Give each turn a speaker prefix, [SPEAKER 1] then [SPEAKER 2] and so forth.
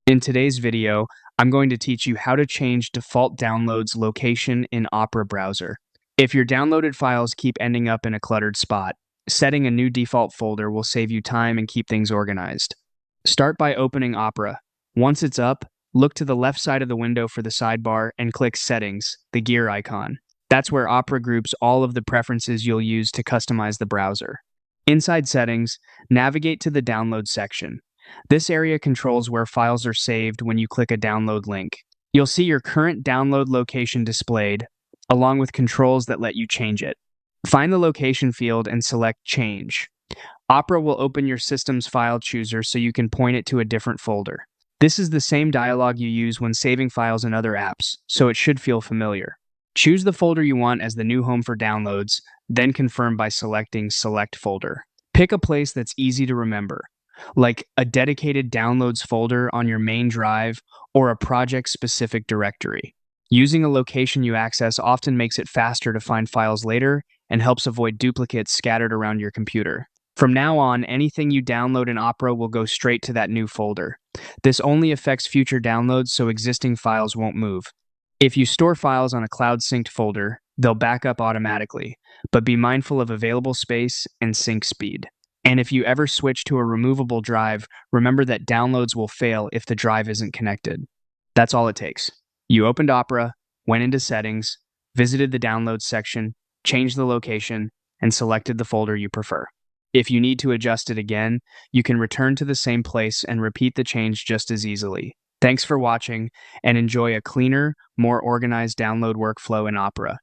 [SPEAKER 1] In today's video, I'm going to teach you how to change default downloads location in Opera browser. If your downloaded files keep ending up in a cluttered spot, setting a new default folder will save you time and keep things organized. Start by opening Opera. Once it's up, look to the left side of the window for the sidebar and click Settings, the gear icon. That's where Opera groups all of the preferences you'll use to customize the browser. Inside Settings, navigate to the Download section. This area controls where files are saved when you click a download link. You'll see your current download location displayed, along with controls that let you change it. Find the location field and select Change. Opera will open your system's file chooser so you can point it to a different folder. This is the same dialog you use when saving files in other apps, so it should feel familiar. Choose the folder you want as the new home for downloads, then confirm by selecting Select Folder. Pick a place that's easy to remember, like a dedicated downloads folder on your main drive or a project-specific directory. Using a location you access often makes it faster to find files later and helps avoid duplicates scattered around your computer. From now on, anything you download in Opera will go straight to that new folder. This only affects future downloads, so existing files won't move. If you store files on a cloud-synced folder, they'll back up automatically, but be mindful of available space and sync speed. And if you ever switch to a removable drive, remember that downloads will fail if the drive isn't connected. That's all it takes. You opened Opera, went into Settings, visited the Downloads section, changed the location, and selected the folder you prefer. If you need to adjust it again, you can return to the same place and repeat the change just as easily. Thanks for watching, and enjoy a cleaner, more organized download workflow in Opera.